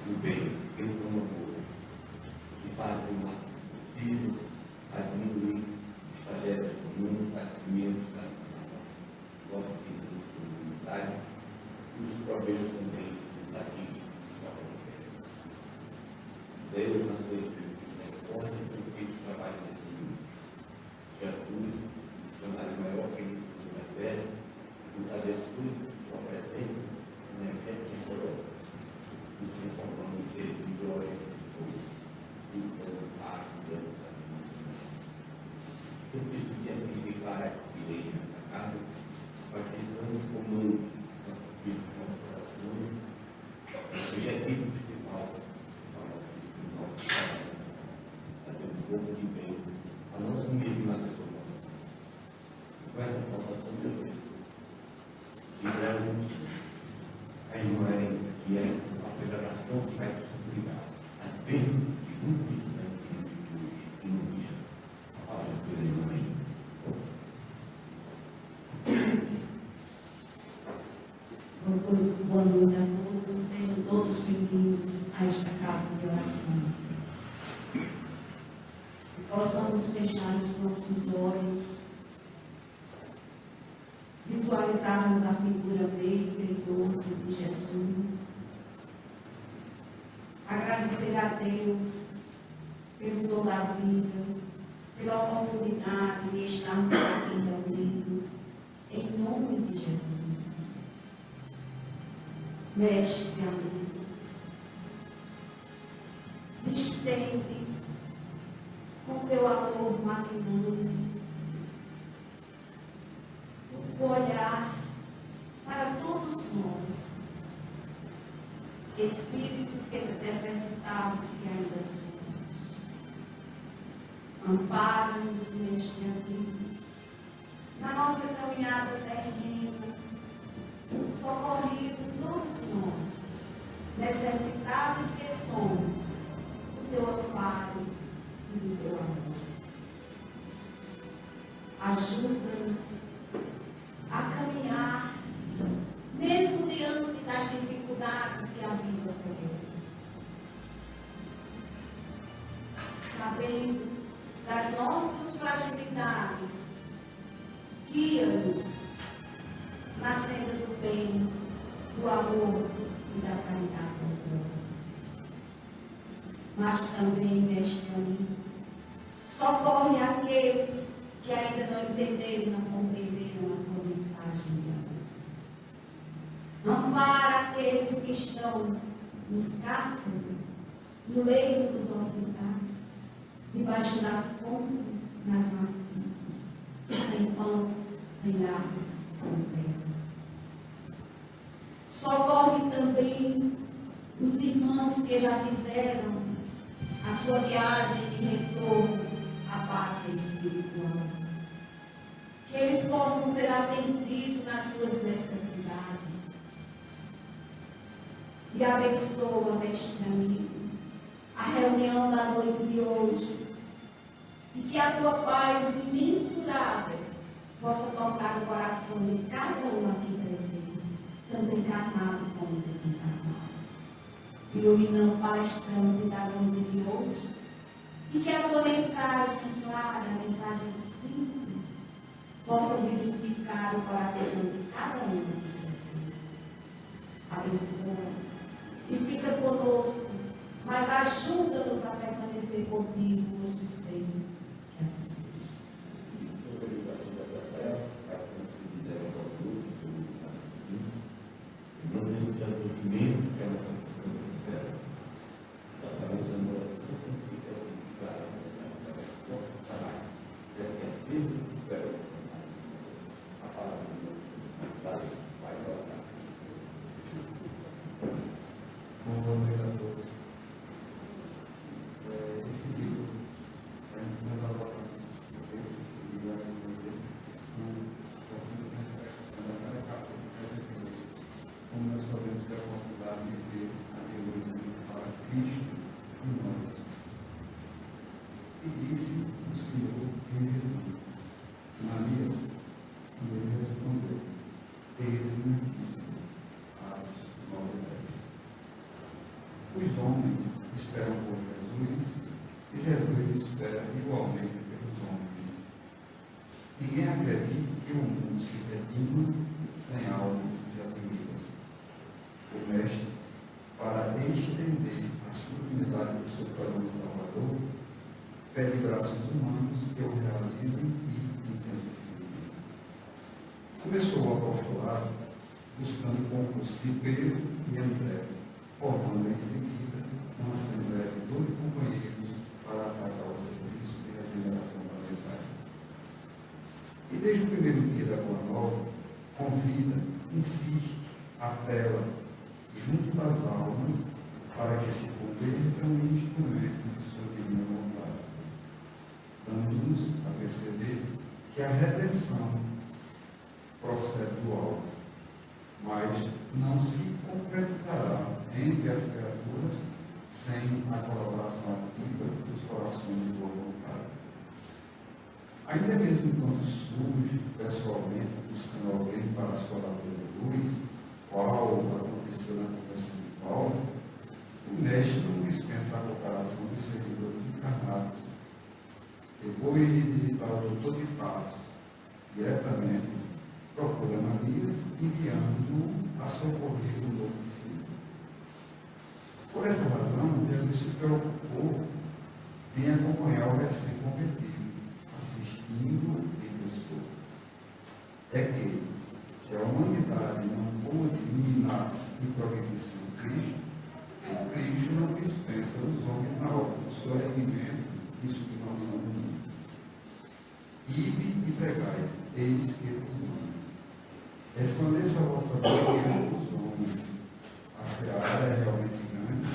do bem, eu como amor, que faz o mal possível, a diminuir os trajetos comuns, parecimentos da nossa vida de comunidade e os problemas também daqui da Europa. Deus, na sua misericórdia, tem feito trabalho nesse mundo. Jesus, missionário maior que ele mais velho, nos abençoe com a presença, na gente temporal, nos transformando em seres de glória e dando paz, dando saúde. Eu preciso de amplificar a igreja nessa casa, participando comando nosso filho de coração, o objetivo principal do nosso trabalho, fazer um pouco de bem a nós mesmos na pessoa. Com essa salvação de Deus, tiramos a imagem que é a federação que vai suplicar a bem de um cristão e um bicho. A palavra de Deus é amém. Boa noite a todos, sejam todos bem-vindos a esta casa de oração. Que possamos fechar os nossos olhos, visualizarmos a figura meiga e doce de Jesus, agradecer a Deus pelo dom da vida, pela oportunidade de estarmos aqui reunidos, em nome de Jesus. Mestre amigo, distende com teu amor magnânimo o olhar para todos nós, espíritos que necessitados que ainda somos. Ampara-nos neste amigo, na nossa caminhada terrena, socorrido todos nós, necessitados que somos, do teu amparo e do teu amor. Ajuda-nos a caminhar, mesmo diante das dificuldades que a vida oferece, sabendo das nossas fragilidades, guia-nos na senda do bem, do amor e da caridade a Deus. Mas também, mestre amigo, socorre aqueles que ainda não entenderam, não compreenderam a tua mensagem de amor. Ampara aqueles que estão nos cárceres, no leito dos hospitais, debaixo das pontes, nas marquises, sem pão, sem água, sem terra. Socorre também os irmãos que já fizeram a sua viagem de retorno à pátria espiritual. Que eles possam ser atendidos nas suas necessidades. E abençoa, mestre amigo, a reunião da noite de hoje. E que a tua paz imensurável possa tocar o coração de cada um aqui presente, tanto encarnado como desencarnado. Ilumina o palestrante da noite de hoje. E que a tua mensagem clara, a mensagem simples, possa vivificar o coração de cada um aqui presente. Abençoa-nos e fica conosco, mas ajuda-nos a permanecer contigo hoje e sempre. Que assim seja. Não deixe de adormir, que é a nossa espera. Nós estamos usando a palavra de Deus vai colocar. Boa noite a todos. Esse livro, nós abordamos esse livro, como nós podemos ter a oportunidade de ver a teoria que fala Cristo em nós. E disse o Senhor em Jesus, Marias, e ele respondeu, eis-me aqui, Atos 9:10. os homens esperam por Jesus e Jesus espera igualmente pelos homens. Ninguém acredita que o mundo se redima sem almas reprimidas. O Mestre, para estender a sublimidade do seu plano salvador, pede braços humanos que o realizem e intensifiquem. Começou o apostolado buscando concurso de Pedro e André, formando em seguida uma assembleia de 12 companheiros para atacar o serviço de regeneração planetária. E desde o primeiro dia da Boa Nova, convida, insiste, apela, junto das almas, para que se convertam em instrumento de sua divina vontade, dando-nos a perceber que a redenção procede do alto, mas não se concretizará entre as criaturas sem a colaboração ativa dos corações de boa vontade. Ainda mesmo quando surge pessoalmente buscando alguém para a sua labor de luz, qual aconteceu na conversa de Paulo, o Mestre não dispensa a cooperação dos servidores encarnados. Depois de visitar o doutor de Paz, diretamente procura Marias, enviando-o a socorrer o novo discípulo. Por essa razão, Jesus se preocupou em acompanhar o recém-convertido, assistindo em pessoa. É que, se a humanidade não pôde iluminar-se e progredisse no Cristo, o Cristo não dispensa os homens na obra do seu argumento e sublimação do mundo. Ide e pregai, eis que vos mando. Resplandeça a vossa boca diante dos homens. A seara é realmente grande,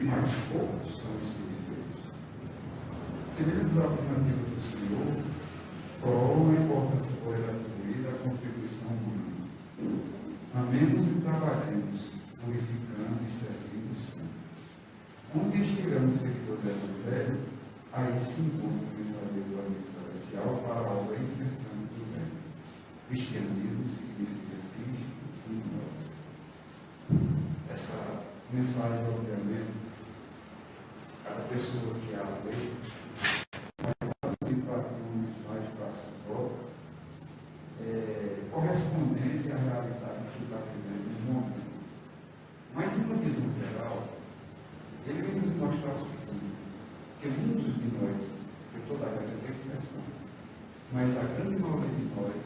mas poucos são os servidores. Semelhantes alternativas do Senhor, provam a importância por ele atribuída à contribuição humana. Amemos e trabalhemos, purificando e servindo sempre. Onde estiver um servidor do Evangelho, aí se encontra o mensageiro da lei celestial para a obra incessante do bem. Cristianismo significa Cristo em nós. Essa mensagem, obviamente, cada pessoa que a lê, vai traduzir para uma mensagem para si própria, correspondente à realidade que está vivendo no momento. Mas, de uma visão geral, ele vem nos mostrar o seguinte, que muitos de nós, por toda a grande expressão, mas a grande maioria de nós,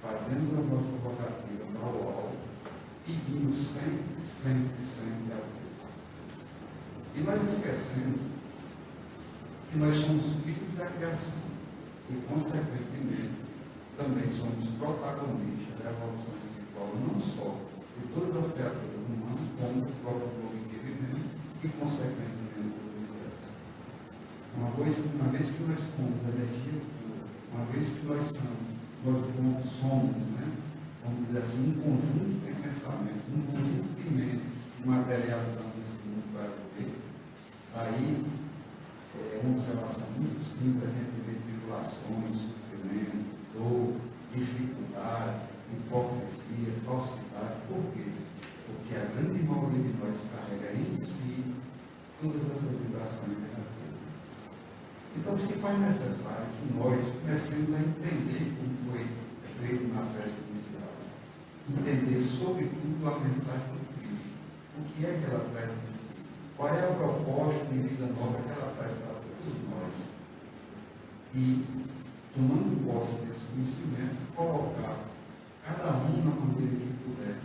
fazemos as nossas vocativas ao alto, pedindo sempre a Deus. E nós esquecemos que nós somos filhos da criação e, consequentemente, também somos protagonistas da evolução espiritual, não só de todas as criaturas humanas, como do próprio povo que vivemos e, consequentemente, do universo. Uma vez que nós somos energia pura, uma vez que nós somos, vamos dizer assim, um conjunto de pensamentos, um conjunto de mentes que materializamos esse mundo para viver, aí é uma observação muito simples, a gente vê tribulações, sofrimento, dor, dificuldade, hipocrisia, falsidade. Por quê? Porque a grande maioria de nós carrega em si todas essas vibrações negativas. Então, se faz necessário que nós comecemos a entender como foi feito na festa inicial, entender sobretudo a mensagem do Cristo, o que é que ela traz em si, qual é o propósito de vida nova que ela traz para todos nós. E, tomando posse desse conhecimento, colocar cada um na maneira que puder,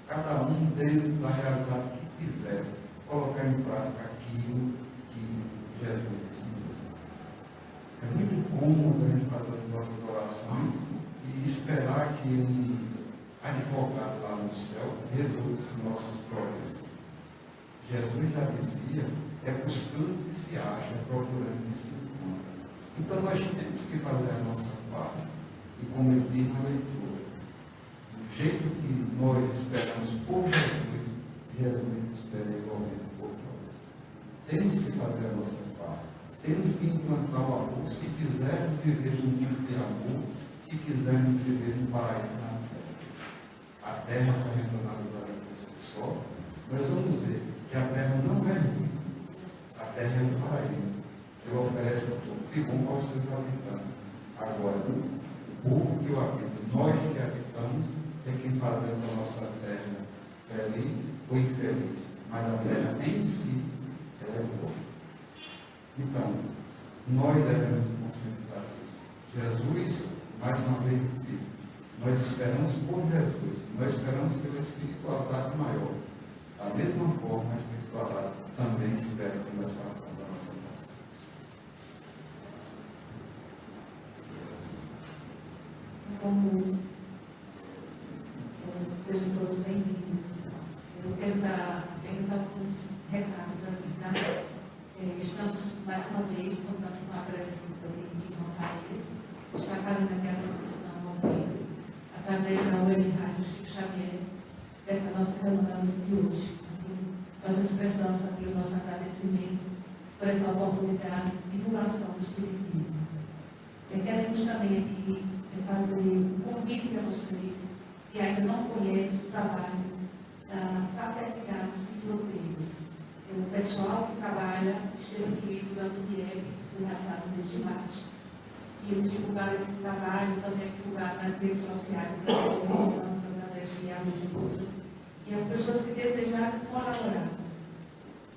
cada um dentro da realidade que quiser, colocar em prática aquilo que Jesus ensinou. É muito cômodo a gente fazer as nossas orações e esperar que um advogado lá no céu resolva os nossos problemas. Jesus já dizia, é buscando que se acha, é procurando que se encontra. Então nós temos que fazer a nossa parte e, como eu disse na leitura, do jeito que nós esperamos por Jesus, Jesus espera igualmente por nós. Temos que fazer a nossa parte. Temos que implantar o amor, se quisermos viver num mundo de amor, se quisermos viver num paraíso na terra. A terra se arredondada por si só, nós vamos ver que a terra não é ruim. nossa terra feliz ou infeliz, mas a terra em si ela é boa. Então, nós devemos nos concentrar nisso. Jesus, mais uma vez, nós esperamos por Jesus, nós esperamos pela espiritualidade maior. Da mesma forma, a espiritualidade também espera que nós façamos a nossa parte. Como sejam todos bem-vindos. Eu quero dar alguns recados aqui, tá? Estamos mais uma vez contando com a presença de Irmão Paes, está fazendo aqui a transmissão ao vivo, através da web rádio Chico Xavier, dessa nossa reunião de hoje. Nós expressamos aqui o nosso agradecimento por essa oportunidade de divulgação do Espiritismo. Queremos também aqui fazer um convite a vocês que ainda não conhecem o trabalho da Fraternidade Cifroteiros. O pessoal que trabalha esteve aqui durante o dia, foi realizado desde março. E eles divulgaram esse trabalho, também divulgaram nas redes sociais, através de emoção, através de amigos. E as pessoas que desejarem colaborar.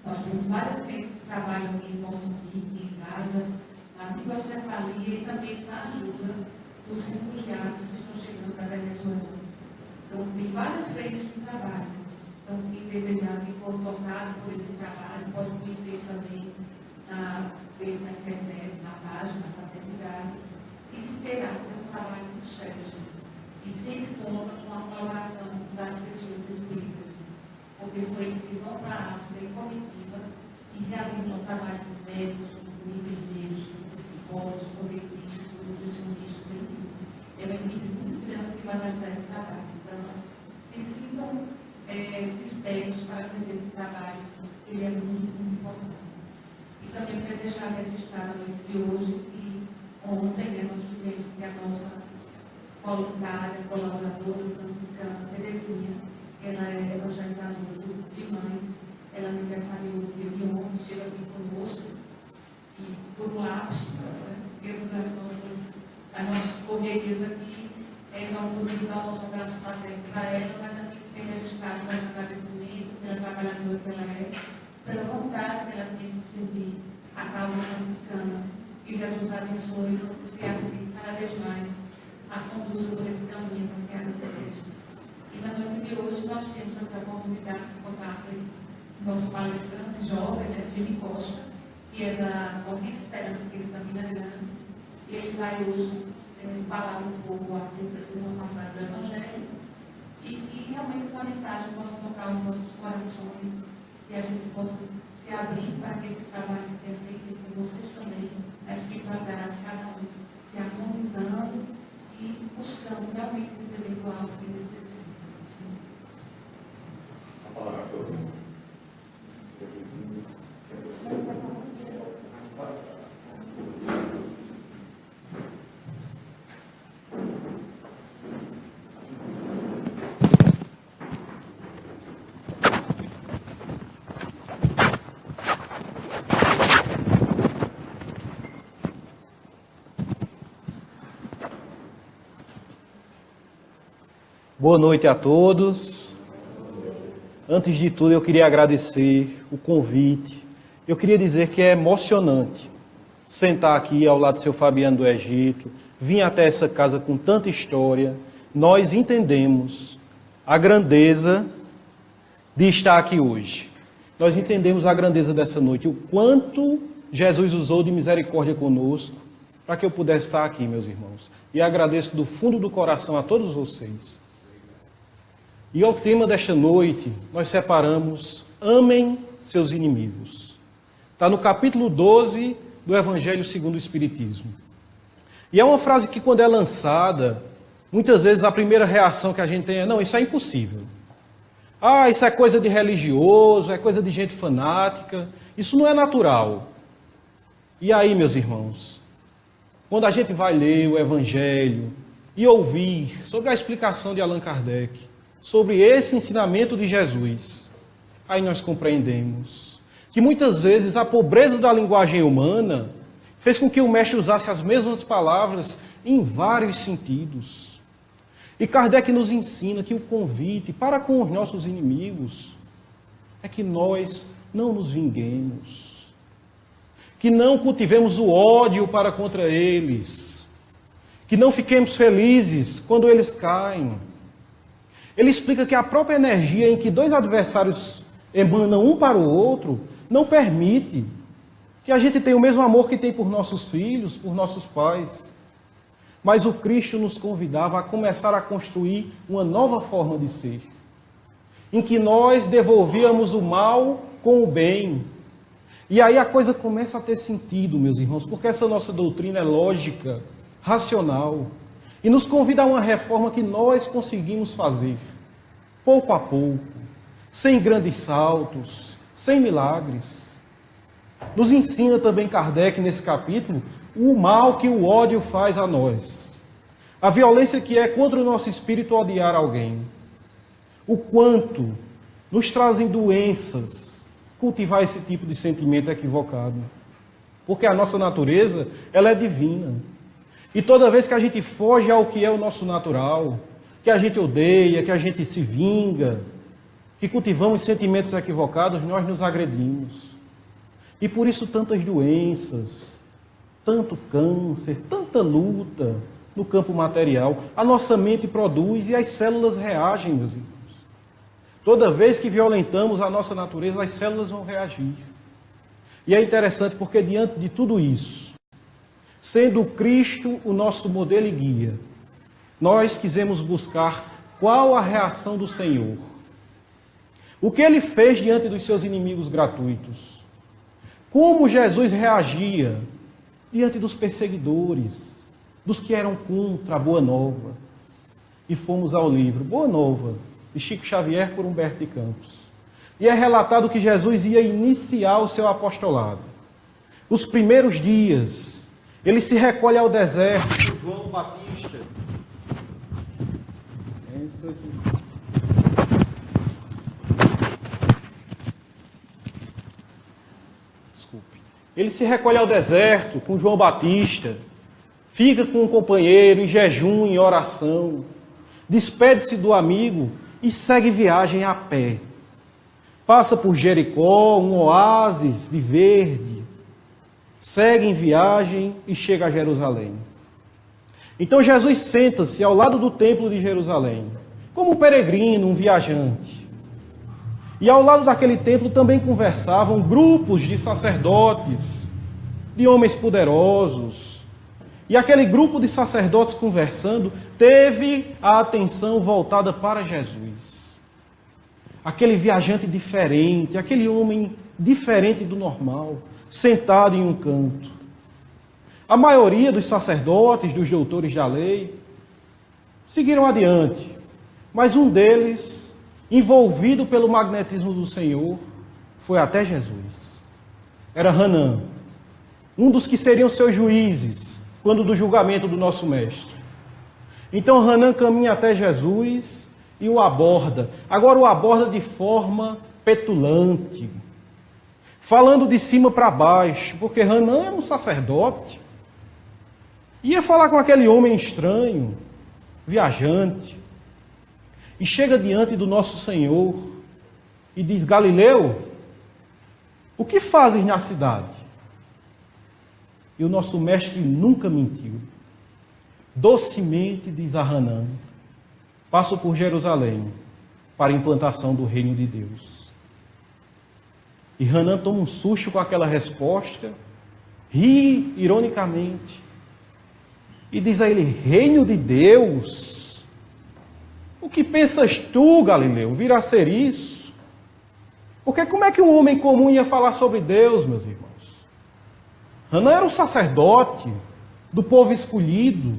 Nós temos várias frentes que trabalham aqui em Moçambique, em Gaza, na microcefalia e também na ajuda dos refugiados que estão chegando da Venezuela. Então, tem várias frentes de trabalho. Então, quem desejar que for tocado por esse trabalho, pode conhecer também na internet, na página da fraternidade, e se terá um trabalho muito sério. E sempre conta com a colaboração das pessoas espíritas, ou pessoas que vão para a África em comitiva e realizam um trabalho com médicos, com enfermeiros, psicólogos, coletistas, nutricionistas, enfim. É uma equipe muito grande que vai realizar esse trabalho. Então, se sintam espertos para fazer esse trabalho, ele é muito, muito importante. E também quero deixar registrado a noite de hoje que ontem nós tivemos que a nossa voluntária, colaboradora franciscana, Terezinha, ela é evangelizadora do grupo de mães, ela aniversariou no dia de ontem, esteve aqui conosco, e por um lápis, dentro das nossas correrias aqui, nós podemos dar o nosso abraço para ela, mas também tem registrado mais agradecimento pela trabalhadora que ela é, pela vontade que ela tem de servir a causa franciscana. Que Jesus abençoe e se assista cada vez mais a conduza por esse caminho essencial da igreja. E na noite de hoje nós temos aqui a oportunidade de contar com o nosso palestrante jovem, Jimmy Costa, que é da Corrente Esperança, que ele também é grande. E ele vai hoje falar um pouco acerca de uma passagem do Evangelho e que realmente essa mensagem possa tocar os nossos corações e a gente possa se abrir para que esse trabalho que é feito com vocês também, a espiritualidade, cada um se harmonizando e buscando realmente receber o alto que necessita. A palavra é toda. Boa noite a todos. Antes de tudo, eu queria agradecer o convite. Eu queria dizer que é emocionante sentar aqui ao lado do seu Fabiano do Egito, vir até essa casa com tanta história. Nós entendemos a grandeza de estar aqui hoje. Nós entendemos a grandeza dessa noite, o quanto Jesus usou de misericórdia conosco para que eu pudesse estar aqui, meus irmãos. E agradeço do fundo do coração a todos vocês. E ao tema desta noite, nós separamos Amem seus inimigos. Está no capítulo 12 do Evangelho segundo o Espiritismo. E é uma frase que, quando é lançada, muitas vezes a primeira reação que a gente tem é: não, isso é impossível. Ah, isso é coisa de religioso, é coisa de gente fanática. Isso não é natural. E aí, meus irmãos, quando a gente vai ler o Evangelho e ouvir sobre a explicação de Allan Kardec, sobre esse ensinamento de Jesus, aí nós compreendemos que muitas vezes a pobreza da linguagem humana fez com que o mestre usasse as mesmas palavras em vários sentidos. E Kardec nos ensina que o convite para com os nossos inimigos é que nós não nos vinguemos, que não cultivemos o ódio para contra eles, que não fiquemos felizes quando eles caem. Ele explica que a própria energia em que dois adversários emanam um para o outro não permite que a gente tenha o mesmo amor que tem por nossos filhos, por nossos pais. Mas o Cristo nos convidava a começar a construir uma nova forma de ser, em que nós devolvíamos o mal com o bem. E aí a coisa começa a ter sentido, meus irmãos, porque essa nossa doutrina é lógica, racional, e nos convida a uma reforma que nós conseguimos fazer, pouco a pouco, sem grandes saltos, sem milagres. Nos ensina também Kardec, nesse capítulo, o mal que o ódio faz a nós. A violência que é contra o nosso espírito odiar alguém. O quanto nos trazem doenças cultivar esse tipo de sentimento equivocado. Porque a nossa natureza, ela é divina. E toda vez que a gente foge ao que é o nosso natural, que a gente odeia, que a gente se vinga, que cultivamos sentimentos equivocados, nós nos agredimos. E por isso tantas doenças, tanto câncer, tanta luta no campo material. A nossa mente produz e as células reagem, meus irmãos. Toda vez que violentamos a nossa natureza, as células vão reagir. E é interessante porque diante de tudo isso, sendo Cristo o nosso modelo e guia, nós quisemos buscar qual a reação do Senhor. O que ele fez diante dos seus inimigos gratuitos? Como Jesus reagia diante dos perseguidores, dos que eram contra a Boa Nova? E fomos ao livro Boa Nova, de Chico Xavier por Humberto de Campos. E é relatado que Jesus ia iniciar o seu apostolado. Os primeiros dias, ele se recolhe ao deserto com João Batista. Ele se recolhe ao deserto com João Batista, fica com um companheiro em jejum, em oração, despede-se do amigo e segue viagem a pé. Passa por Jericó, um oásis de verde, segue em viagem e chega a Jerusalém. Então Jesus senta-se ao lado do templo de Jerusalém, como um peregrino, um viajante. E ao lado daquele templo também conversavam grupos de sacerdotes, de homens poderosos. E aquele grupo de sacerdotes conversando teve a atenção voltada para Jesus. Aquele viajante diferente, aquele homem diferente do normal, sentado em um canto. A maioria dos sacerdotes, dos doutores da lei, seguiram adiante, mas um deles, envolvido pelo magnetismo do Senhor, foi até Jesus. Era Hanã, um dos que seriam seus juízes, quando do julgamento do nosso mestre. Então Hanã caminha até Jesus e o aborda. Agora o aborda de forma petulante, falando de cima para baixo, porque Hanã era um sacerdote. Ia falar com aquele homem estranho, viajante, e chega diante do nosso Senhor e diz: Galileu, o que fazes na cidade? E o nosso mestre nunca mentiu. Docemente diz a Hanã: passo por Jerusalém para a implantação do reino de Deus. E Hanã toma um susto com aquela resposta, ri ironicamente e diz a ele: reino de Deus? O que pensas tu, Galileu, vir a ser isso? Porque como é que um homem comum ia falar sobre Deus, meus irmãos? Hanã era um sacerdote do povo escolhido.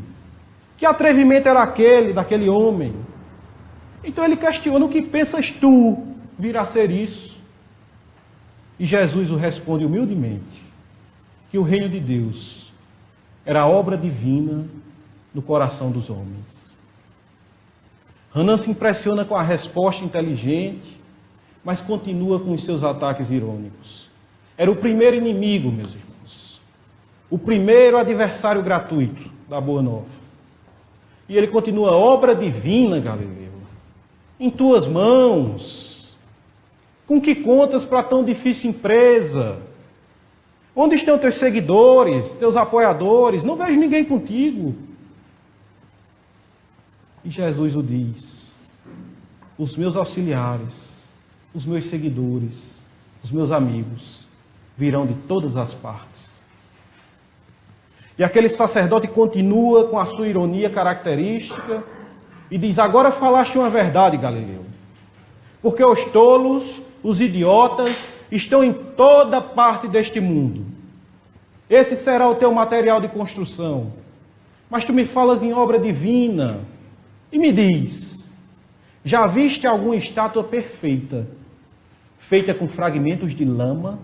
Que atrevimento era aquele, daquele homem? Então ele questiona: o que pensas tu vir a ser isso? E Jesus o responde humildemente que o reino de Deus era a obra divina no coração dos homens. Hanã se impressiona com a resposta inteligente, mas continua com os seus ataques irônicos. Era o primeiro inimigo, meus irmãos. O primeiro adversário gratuito da Boa Nova. E ele continua: obra divina, Galileu, em tuas mãos. Com que contas para tão difícil empresa? Onde estão teus seguidores, teus apoiadores? Não vejo ninguém contigo. E Jesus o diz: os meus auxiliares, os meus seguidores, os meus amigos virão de todas as partes. E aquele sacerdote continua com a sua ironia característica e diz: agora falaste uma verdade, Galileu, porque os tolos, os idiotas, estão em toda parte deste mundo. Esse será o teu material de construção. Mas tu me falas em obra divina e me diz: já viste alguma estátua perfeita, feita com fragmentos de lama?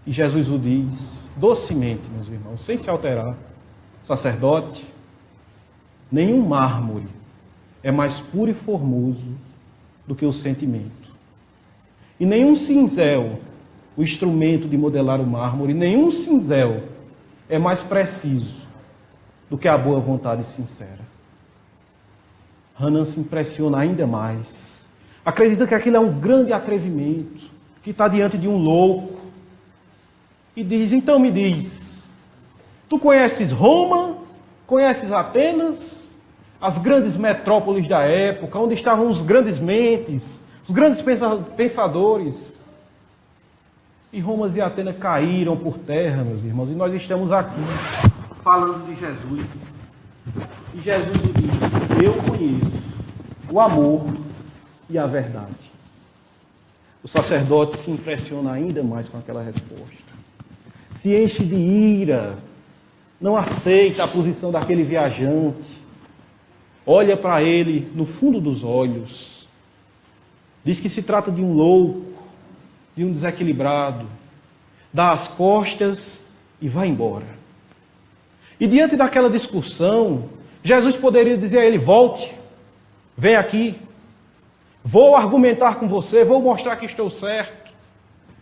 E Jesus o diz docemente, meus irmãos, sem se alterar: sacerdote, nenhum mármore é mais puro e formoso do que o sentimento. E nenhum cinzel, o instrumento de modelar o mármore, nenhum cinzel é mais preciso do que a boa vontade sincera. Hanan se impressiona ainda mais. Acredita que aquilo é um grande atrevimento, que está diante de um louco. E diz: então me diz, tu conheces Roma? Conheces Atenas? As grandes metrópoles da época, onde estavam os grandes mentes, os grandes pensadores. E Roma e Atenas caíram por terra, meus irmãos, e nós estamos aqui falando de Jesus. E Jesus diz: eu conheço o amor e a verdade. O sacerdote se impressiona ainda mais com aquela resposta. Se enche de ira, não aceita a posição daquele viajante, olha para ele no fundo dos olhos, diz que se trata de um louco, de um desequilibrado, dá as costas e vai embora. E diante daquela discussão, Jesus poderia dizer a ele: volte, vem aqui, vou argumentar com você, vou mostrar que estou certo,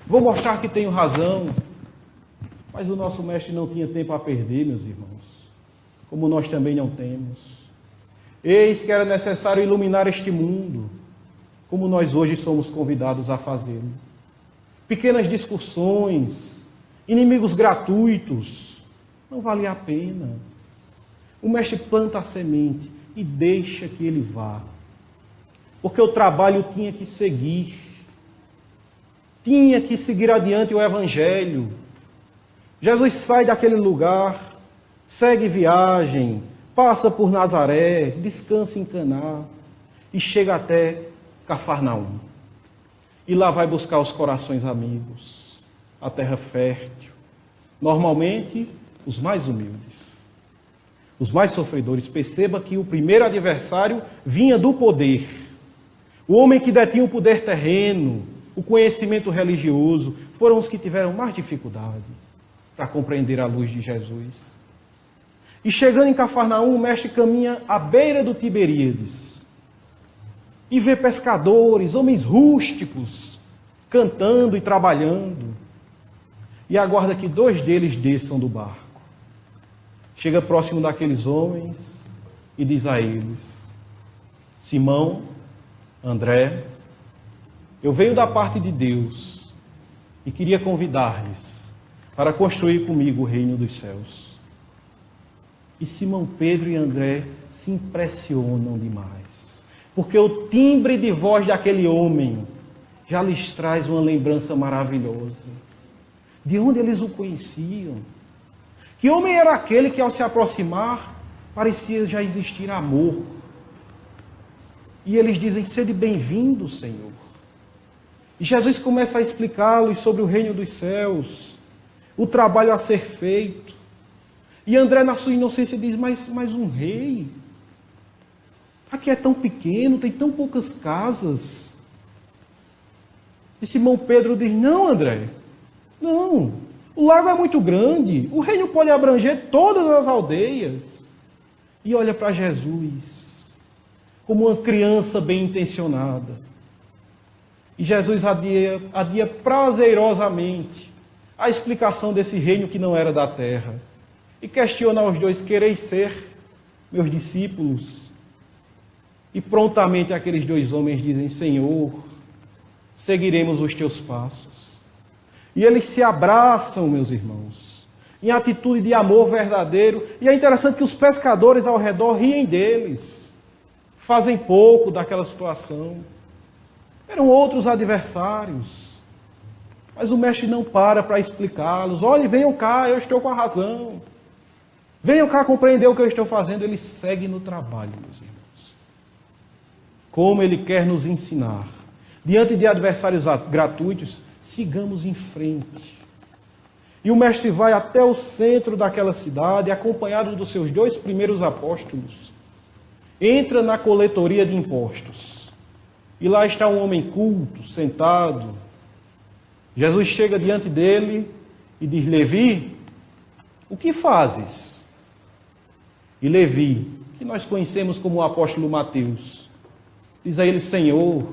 vou mostrar que tenho razão. Mas o nosso mestre não tinha tempo a perder, meus irmãos, como nós também não temos. Eis que era necessário iluminar este mundo, como nós hoje somos convidados a fazê-lo. Pequenas discussões, inimigos gratuitos, não vale a pena. O mestre planta a semente e deixa que ele vá, porque o trabalho tinha que seguir adiante o evangelho. Jesus sai daquele lugar, segue viagem, passa por Nazaré, descansa em Caná e chega até Cafarnaum. E lá vai buscar os corações amigos, a terra fértil. Normalmente, os mais humildes, os mais sofredores. Perceba que o primeiro adversário vinha do poder. O homem que detinha o poder terreno, o conhecimento religioso, foram os que tiveram mais dificuldade para compreender a luz de Jesus. E chegando em Cafarnaum, o mestre caminha à beira do Tiberíades e vê pescadores, homens rústicos, cantando e trabalhando, e aguarda que 2 deles desçam do barco. Chega próximo daqueles homens e diz a eles: Simão, André, eu venho da parte de Deus e queria convidar-lhes para construir comigo o reino dos céus. E Simão Pedro e André se impressionam demais, porque o timbre de voz daquele homem já lhes traz uma lembrança maravilhosa. De onde eles o conheciam? Que homem era aquele que, ao se aproximar, parecia já existir amor? E eles dizem: sede bem-vindo, Senhor. E Jesus começa a explicá-los sobre o reino dos céus, o trabalho a ser feito. E André, na sua inocência, diz: mas um rei? Aqui é tão pequeno, tem tão poucas casas. E Simão Pedro diz: não, André, não. O lago é muito grande, o reino pode abranger todas as aldeias. E olha para Jesus, como uma criança bem intencionada. E Jesus adia prazerosamente a explicação desse reino que não era da terra. E questiona aos dois: quereis ser meus discípulos. E prontamente aqueles 2 homens dizem: Senhor, seguiremos os teus passos. E eles se abraçam, meus irmãos, em atitude de amor verdadeiro. E é interessante que os pescadores ao redor riem deles, fazem pouco daquela situação. Eram outros adversários, mas o mestre não para explicá-los. Olhe, venham cá, eu estou com a razão. Venham cá compreender o que eu estou fazendo. Ele segue no trabalho, meus irmãos. Como ele quer nos ensinar. Diante de adversários gratuitos, sigamos em frente. E o mestre vai até o centro daquela cidade, acompanhado dos seus 2 primeiros apóstolos. Entra na coletoria de impostos. E lá está um homem culto, sentado. Jesus chega diante dele e diz: Levi, o que fazes? E Levi, que nós conhecemos como o apóstolo Mateus, diz a ele: Senhor,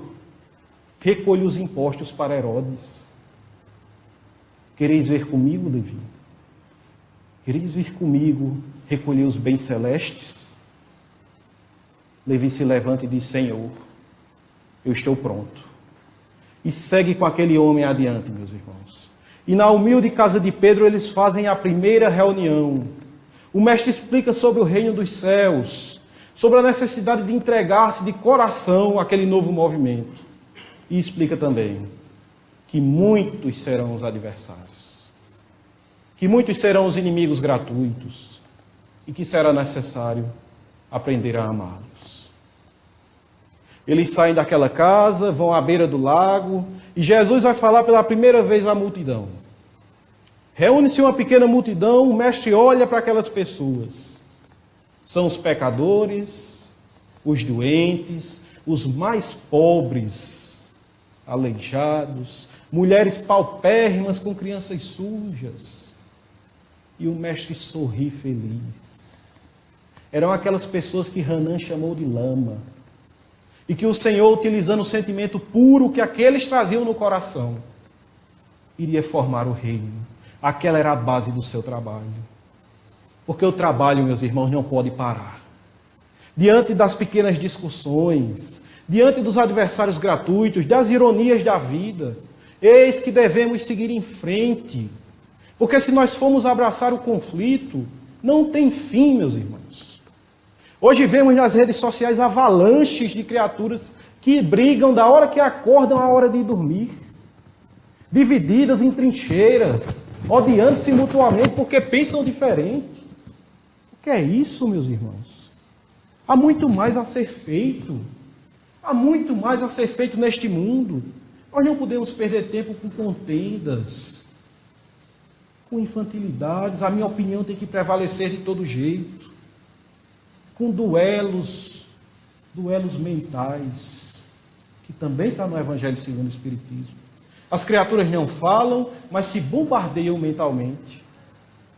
recolhe os impostos para Herodes. Quereis ver comigo, Levi? Quereis vir comigo recolher os bens celestes? Levi se levanta e diz: Senhor, eu estou pronto. E segue com aquele homem adiante, meus irmãos. E na humilde casa de Pedro eles fazem a primeira reunião. O mestre explica sobre o reino dos céus, sobre a necessidade de entregar-se de coração àquele novo movimento. E explica também que muitos serão os adversários, que muitos serão os inimigos gratuitos e que será necessário aprender a amá-los. Eles saem daquela casa, vão à beira do lago e Jesus vai falar pela primeira vez à multidão. Reúne-se uma pequena multidão, o mestre olha para aquelas pessoas. São os pecadores, os doentes, os mais pobres, aleijados, mulheres paupérrimas com crianças sujas. E o mestre sorri feliz. Eram aquelas pessoas que Hanã chamou de lama. E que o Senhor, utilizando o sentimento puro que aqueles traziam no coração, iria formar o reino. Aquela era a base do seu trabalho. Porque o trabalho, meus irmãos, não pode parar. Diante das pequenas discussões, diante dos adversários gratuitos, das ironias da vida, eis que devemos seguir em frente. Porque se nós formos abraçar o conflito, não tem fim, meus irmãos. Hoje vemos nas redes sociais avalanches de criaturas que brigam da hora que acordam à hora de ir dormir. Divididas em trincheiras, odiando-se mutuamente porque pensam diferente. O que é isso, meus irmãos? Há muito mais a ser feito. Há muito mais a ser feito neste mundo. Nós não podemos perder tempo com contendas, com infantilidades. A minha opinião tem que prevalecer de todo jeito. Com duelos mentais, que também está no Evangelho segundo o Espiritismo. As criaturas não falam, mas se bombardeiam mentalmente.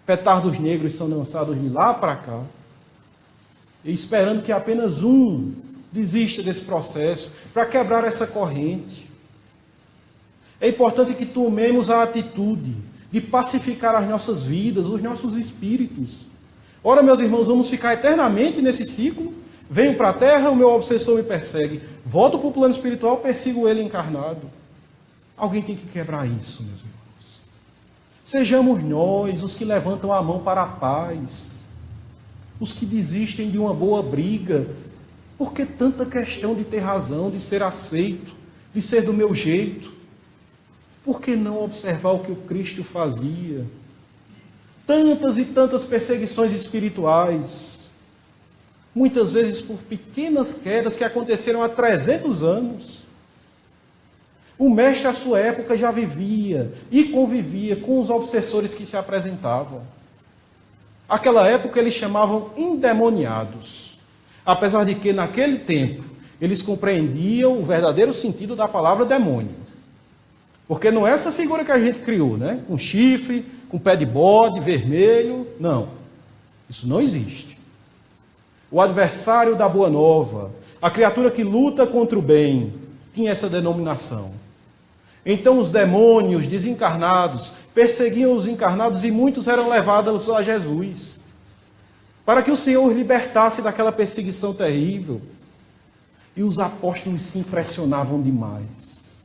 Petardos negros são lançados de lá para cá, e esperando que apenas um desista desse processo, para quebrar essa corrente. É importante que tomemos a atitude de pacificar as nossas vidas, os nossos espíritos. Ora, meus irmãos, vamos ficar eternamente nesse ciclo? Venho para a terra, o meu obsessor me persegue. Volto para o plano espiritual, persigo ele encarnado. Alguém tem que quebrar isso, meus irmãos. Sejamos nós os que levantam a mão para a paz. Os que desistem de uma boa briga. Por que tanta questão de ter razão, de ser aceito, de ser do meu jeito? Por que não observar o que o Cristo fazia? Tantas e tantas perseguições espirituais, muitas vezes por pequenas quedas que aconteceram há 300 anos. O mestre, à sua época, já vivia e convivia com os obsessores que se apresentavam. Aquela época eles chamavam endemoniados, apesar de que, naquele tempo, eles compreendiam o verdadeiro sentido da palavra demônio. Porque não é essa figura que a gente criou, né? Com chifre, com pé de bode, vermelho. Não. Isso não existe. O adversário da boa nova, a criatura que luta contra o bem, tinha essa denominação. Então os demônios desencarnados perseguiam os encarnados e muitos eram levados a Jesus. para que o Senhor os libertasse daquela perseguição terrível. E os apóstolos se impressionavam demais,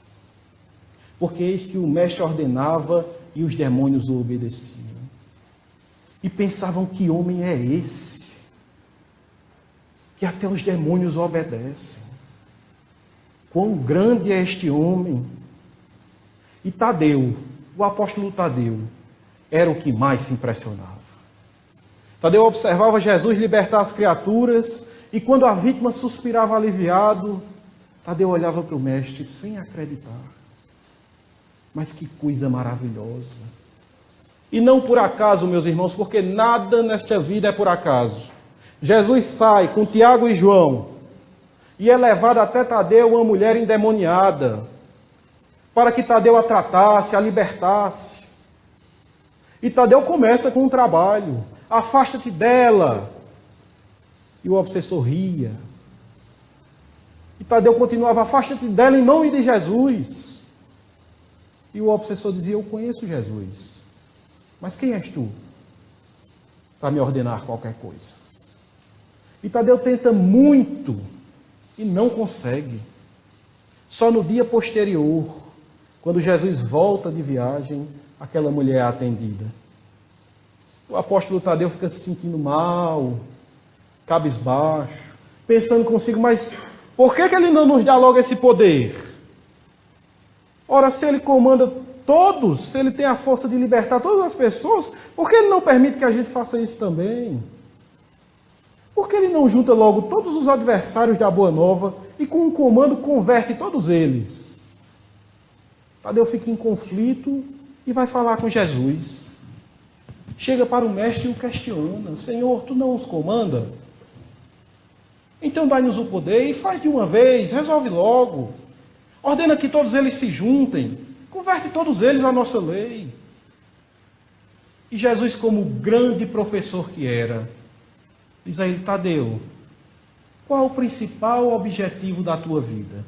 porque eis que o mestre ordenava e os demônios o obedeciam. E pensavam: que homem é esse, que até os demônios obedecem? Quão grande é este homem! E Tadeu, o apóstolo Tadeu, era o que mais se impressionava. Tadeu observava Jesus libertar as criaturas, e quando a vítima suspirava aliviado, Tadeu olhava para o mestre sem acreditar. Mas que coisa maravilhosa! E não por acaso, meus irmãos, porque nada nesta vida é por acaso. Jesus sai com Tiago e João e é levado até Tadeu, uma mulher endemoniada, para que Tadeu a tratasse, a libertasse. E Tadeu começa com um trabalho: afasta-te dela. E o obsessor ria. E Tadeu continuava: afasta-te dela em nome de Jesus. E o obsessor dizia: eu conheço Jesus, mas quem és tu para me ordenar qualquer coisa? E Tadeu tenta muito e não consegue. Só no dia posterior, quando Jesus volta de viagem, aquela mulher é atendida. O apóstolo Tadeu fica se sentindo mal, cabisbaixo, pensando consigo: mas por que ele não nos dá logo esse poder? Ora, se ele comanda todos, se ele tem a força de libertar todas as pessoas, por que ele não permite que a gente faça isso também? Por que ele não junta logo todos os adversários da Boa Nova e com um comando converte todos eles? Tadeu fica em conflito e vai falar com Jesus. Chega para o mestre e o questiona: Senhor, tu não os comanda? Então dai-nos o poder e faz de uma vez, resolve logo. Ordena que todos eles se juntem, converte todos eles à nossa lei. E Jesus, como grande professor que era, diz a ele: Tadeu, qual o principal objetivo da tua vida?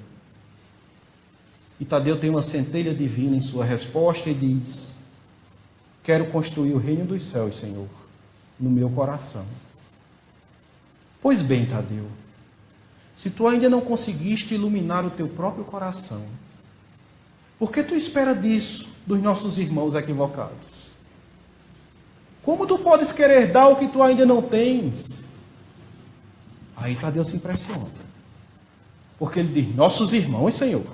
E Tadeu tem uma centelha divina em sua resposta e diz: quero construir o reino dos céus, Senhor, no meu coração. Pois bem, Tadeu, se tu ainda não conseguiste iluminar o teu próprio coração, por que tu espera disso dos nossos irmãos equivocados? Como tu podes querer dar o que tu ainda não tens? Aí Tadeu se impressiona, porque ele diz: nossos irmãos, Senhor,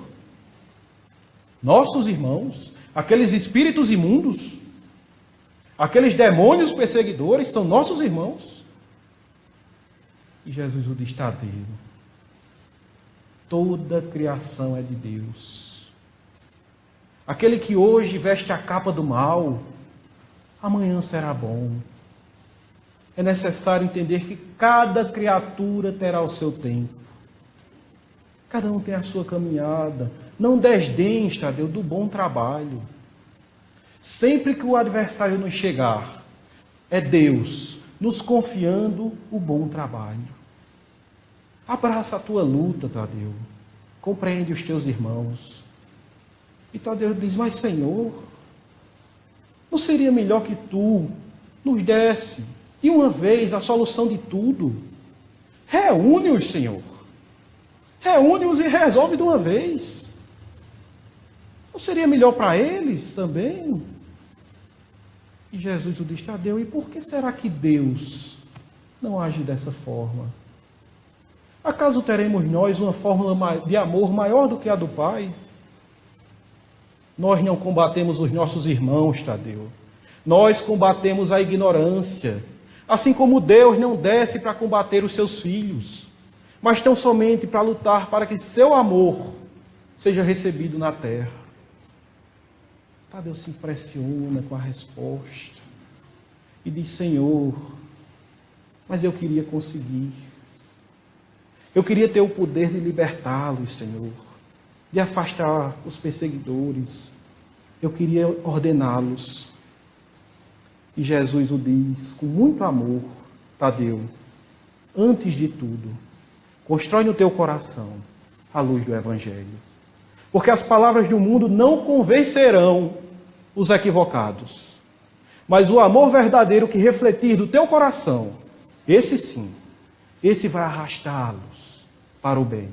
nossos irmãos, aqueles espíritos imundos, aqueles demônios perseguidores são nossos irmãos? E Jesus o diz: Tadeu, toda criação é de Deus. Aquele que hoje veste a capa do mal, amanhã será bom. É necessário entender que cada criatura terá o seu tempo. Cada um tem a sua caminhada. Não desdenhes, Tadeu, do bom trabalho. Sempre que o adversário nos chegar, é Deus nos confiando o bom trabalho. Abraça a tua luta, Tadeu. Compreende os teus irmãos. E Tadeu diz: mas Senhor, não seria melhor que tu nos desse de uma vez a solução de tudo? Reúne-os, Senhor. Reúne-os e resolve de uma vez. Não seria melhor para eles também? E Jesus o diz: Tadeu, e por que será que Deus não age dessa forma? Acaso teremos nós uma fórmula de amor maior do que a do Pai? Nós não combatemos os nossos irmãos, Tadeu. Nós combatemos a ignorância. Assim como Deus não desce para combater os seus filhos, mas tão somente para lutar para que seu amor seja recebido na terra. Tadeu se impressiona com a resposta e diz: Senhor, mas eu queria conseguir. Eu queria ter o poder de libertá-los, Senhor, de afastar os perseguidores. Eu queria ordená-los. E Jesus o diz com muito amor: Tadeu, antes de tudo, constrói no teu coração a luz do Evangelho. Porque as palavras do mundo não convencerão os equivocados. Mas o amor verdadeiro que refletir do teu coração Esse sim, esse vai arrastá-los para o bem.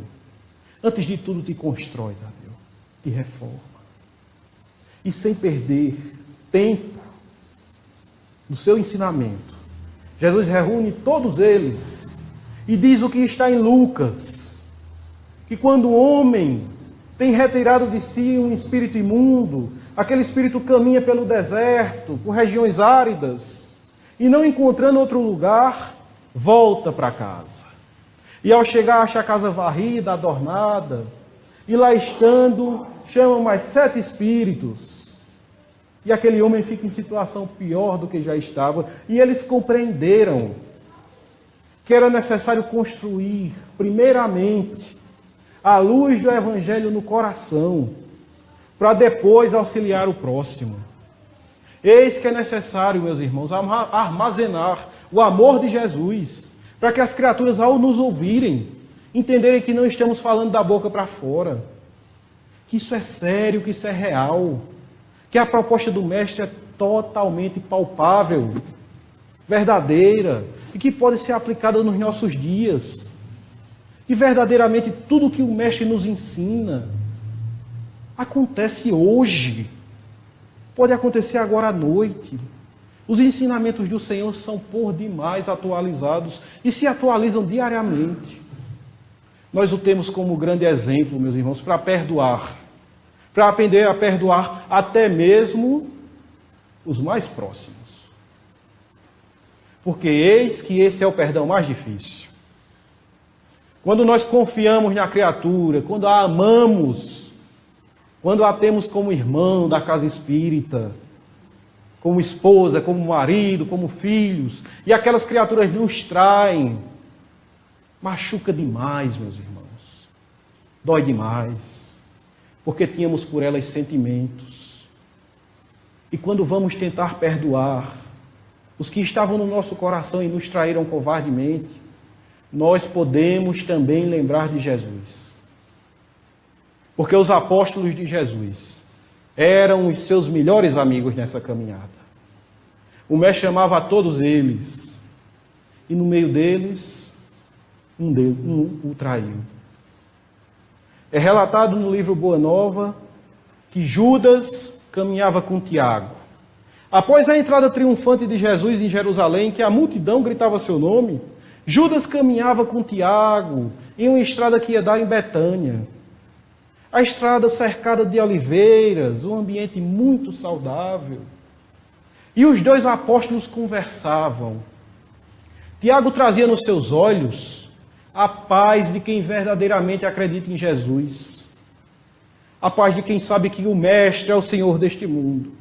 Antes de tudo, te constrói, Tadeu, te reforma. E sem perder tempo do seu ensinamento, Jesus reúne todos eles e diz o que está em Lucas, que quando o homem tem retirado de si um espírito imundo, aquele espírito caminha pelo deserto, por regiões áridas, e não encontrando outro lugar, volta para casa. E ao chegar, acha a casa varrida, adornada, e lá estando, chama mais 7 espíritos. E aquele homem fica em situação pior do que já estava. E eles compreenderam que era necessário construir, primeiramente, a luz do Evangelho no coração, para depois auxiliar o próximo. Eis que é necessário, meus irmãos, armazenar o amor de Jesus, para que as criaturas, ao nos ouvirem, entenderem que não estamos falando da boca para fora, que isso é sério, que isso é real, que a proposta do Mestre é totalmente palpável, verdadeira, e que pode ser aplicada nos nossos dias. E verdadeiramente tudo que o Mestre nos ensina acontece hoje, pode acontecer agora à noite. Os ensinamentos do Senhor são por demais atualizados e se atualizam diariamente. Nós o temos como grande exemplo, meus irmãos, para perdoar. Para aprender a perdoar até mesmo os mais próximos. Porque eis que esse é o perdão mais difícil. Quando nós confiamos na criatura, quando a amamos, quando a temos como irmão da casa espírita, como esposa, como marido, como filhos, e aquelas criaturas nos traem, machuca demais, meus irmãos. Dói demais. Porque tínhamos por elas sentimentos. E quando vamos tentar perdoar os que estavam no nosso coração e nos traíram covardemente, nós podemos também lembrar de Jesus. Porque os apóstolos de Jesus eram os seus melhores amigos nessa caminhada. O Mestre chamava a todos eles, e no meio deles, um o traiu. É relatado no livro Boa Nova que Judas caminhava com Tiago. Após a entrada triunfante de Jesus em Jerusalém, que a multidão gritava seu nome, Judas caminhava com Tiago em uma estrada que ia dar em Betânia. A estrada cercada de oliveiras, um ambiente muito saudável. E os dois apóstolos conversavam. Tiago trazia nos seus olhos a paz de quem verdadeiramente acredita em Jesus. A paz de quem sabe que o Mestre é o Senhor deste mundo.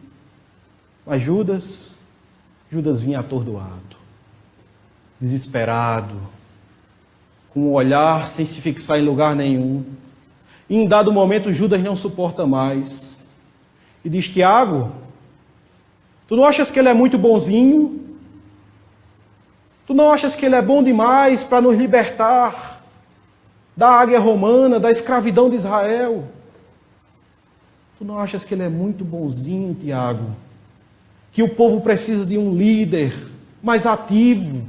Mas Judas vinha atordoado, desesperado, com um olhar sem se fixar em lugar nenhum. E em dado momento Judas não suporta mais. E diz: Tiago, tu não achas que ele é muito bonzinho? Tu não achas que ele é bom demais para nos libertar da águia romana, da escravidão de Israel? Tu não achas que ele é muito bonzinho, Tiago? Que o povo precisa de um líder mais ativo?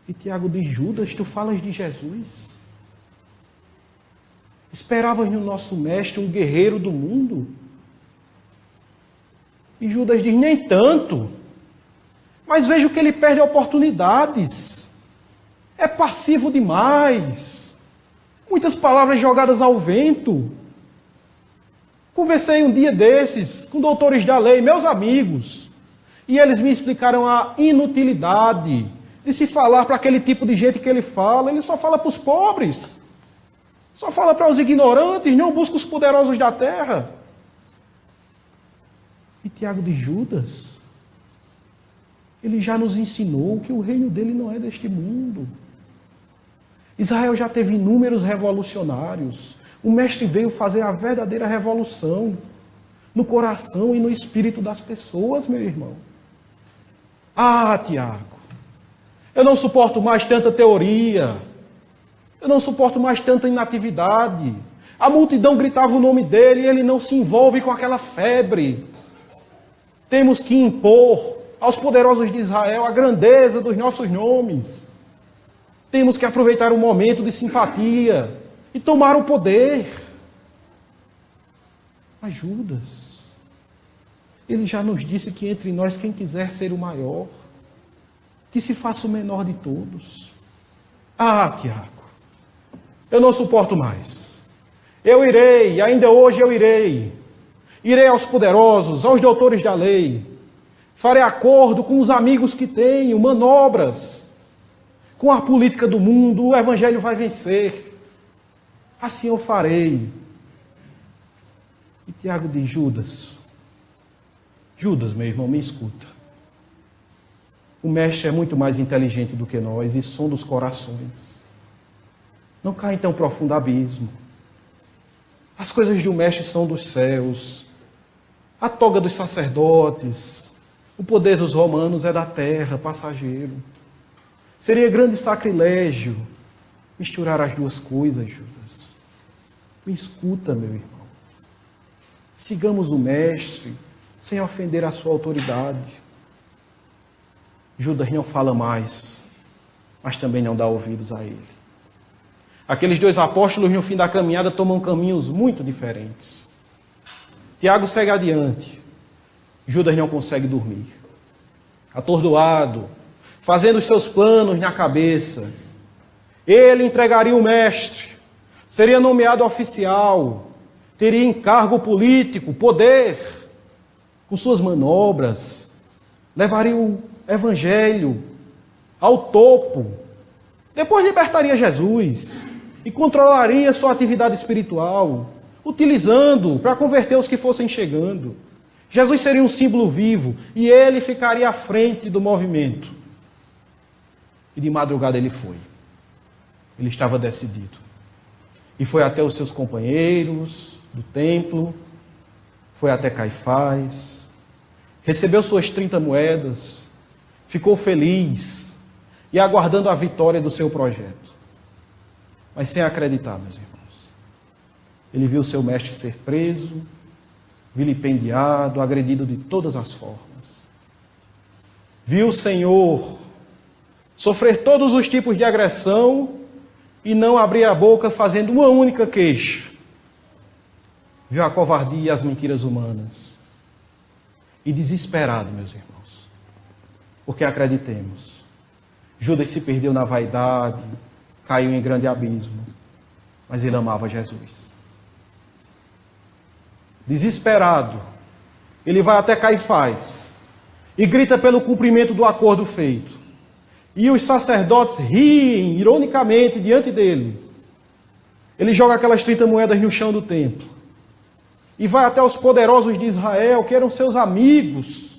E Tiago diz: Judas, tu falas de Jesus? Esperavas no nosso mestre um guerreiro do mundo? E Judas diz: nem tanto. Mas vejo que ele perde oportunidades. É passivo demais. Muitas palavras jogadas ao vento. Conversei um dia desses com doutores da lei, meus amigos, e eles me explicaram a inutilidade de se falar para aquele tipo de gente que ele fala. Ele só fala para os pobres. Só fala para os ignorantes, não busca os poderosos da terra. E Tiago de Judas, ele já nos ensinou que o reino dele não é deste mundo. Israel já teve inúmeros revolucionários. O Mestre veio fazer a verdadeira revolução no coração e no espírito das pessoas, meu irmão. Ah, Tiago, eu não suporto mais tanta teoria. Eu não suporto mais tanta inatividade. A multidão gritava o nome dele e ele não se envolve com aquela febre. Temos que impor aos poderosos de Israel a grandeza dos nossos nomes. Temos que aproveitar o momento de simpatia e tomar o poder. Mas Judas, ele já nos disse que entre nós quem quiser ser o maior, que se faça o menor de todos. Ah, Tiago, eu não suporto mais. Eu irei, ainda hoje eu irei. Irei aos poderosos, aos doutores da lei. Farei acordo com os amigos que tenho, manobras. Com a política do mundo, o evangelho vai vencer. Assim eu farei. E Tiago diz: Judas, meu irmão, me escuta. O mestre é muito mais inteligente do que nós e sonda os corações. Não cai em tão profundo abismo. As coisas de um mestre são dos céus. A toga dos sacerdotes, o poder dos romanos é da terra, passageiro. Seria grande sacrilégio misturar as duas coisas, Judas. Me escuta, meu irmão. Sigamos o mestre sem ofender a sua autoridade. Judas não fala mais, mas também não dá ouvidos a ele. Aqueles dois apóstolos, no fim da caminhada, tomam caminhos muito diferentes. Tiago segue adiante. Judas não consegue dormir. Atordoado, fazendo os seus planos na cabeça. Ele entregaria o mestre, seria nomeado oficial, teria encargo político, poder, com suas manobras, levaria o evangelho ao topo, depois libertaria Jesus e controlaria sua atividade espiritual, utilizando para converter os que fossem chegando. Jesus seria um símbolo vivo e ele ficaria à frente do movimento. E de madrugada ele foi. Ele estava decidido. E foi até os seus companheiros do templo, foi até Caifás, recebeu suas 30 moedas, ficou feliz e aguardando a vitória do seu projeto. Mas sem acreditar, meus irmãos. Ele viu seu mestre ser preso, vilipendiado, agredido de todas as formas. Viu o Senhor sofrer todos os tipos de agressão e não abrir a boca fazendo uma única queixa. Viu a covardia e as mentiras humanas. E desesperado, meus irmãos, porque acreditemos, Judas se perdeu na vaidade, caiu em grande abismo, mas ele amava Jesus. Desesperado, ele vai até Caifás e grita pelo cumprimento do acordo feito. E os sacerdotes riem ironicamente diante dele. Ele joga aquelas 30 moedas no chão do templo e vai até os poderosos de Israel, que eram seus amigos,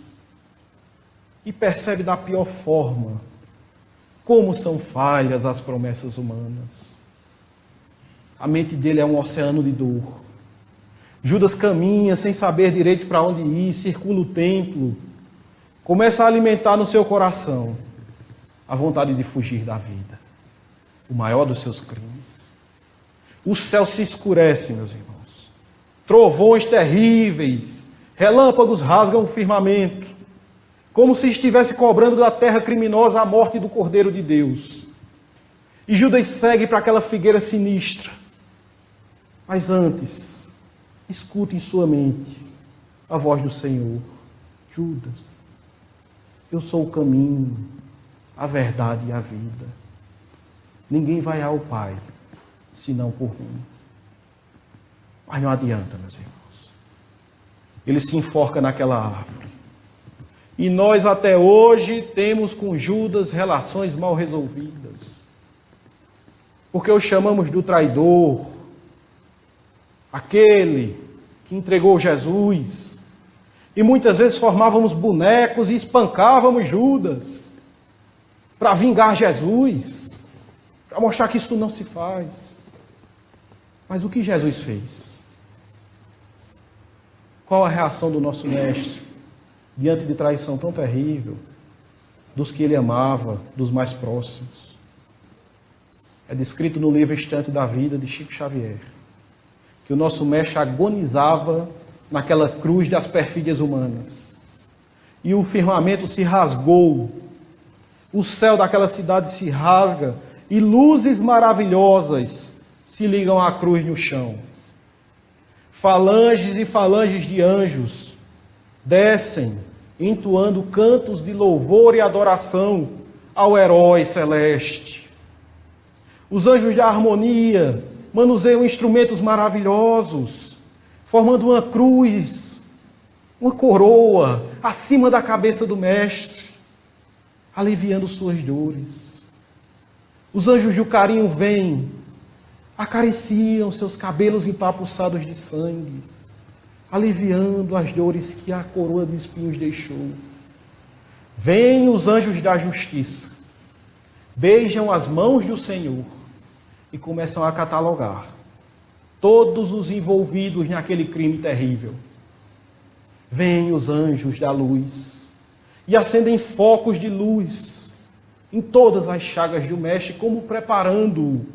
e percebe da pior forma como são falhas as promessas humanas. A mente dele é um oceano de dor. Judas caminha sem saber direito para onde ir, circula o templo, começa a alimentar no seu coração a vontade de fugir da vida, o maior dos seus crimes. O céu se escurece, meus irmãos. Trovões terríveis, relâmpagos rasgam o firmamento, como se estivesse cobrando da terra criminosa a morte do Cordeiro de Deus. E Judas segue para aquela figueira sinistra. Mas antes, escute em sua mente a voz do Senhor. Judas, eu sou o caminho, a verdade e a vida. Ninguém vai ao Pai, senão por mim. Mas não adianta, meus irmãos. Ele se enforca naquela árvore. E nós até hoje temos com Judas relações mal resolvidas. Porque o chamamos do traidor, aquele que entregou Jesus. E muitas vezes formávamos bonecos e espancávamos Judas para vingar Jesus, para mostrar que isso não se faz. Mas o que Jesus fez? Qual a reação do nosso mestre diante de traição tão terrível dos que ele amava, dos mais próximos? É descrito no livro Estante da Vida, de Chico Xavier, que o nosso mestre agonizava naquela cruz das perfídias humanas. e o firmamento se rasgou. O céu daquela cidade se rasga e luzes maravilhosas se ligam à cruz no chão. Falanges e falanges de anjos descem, entoando cantos de louvor e adoração ao herói celeste. Os anjos da harmonia manuseiam instrumentos maravilhosos, formando uma cruz, uma coroa acima da cabeça do mestre, aliviando suas dores. Os anjos do carinho vêm, acariciam seus cabelos empapuçados de sangue, aliviando as dores que a coroa de espinhos deixou. Vêm os anjos da justiça, beijam as mãos do Senhor e começam a catalogar todos os envolvidos naquele crime terrível. Vêm os anjos da luz e acendem focos de luz em todas as chagas do mestre, como preparando-o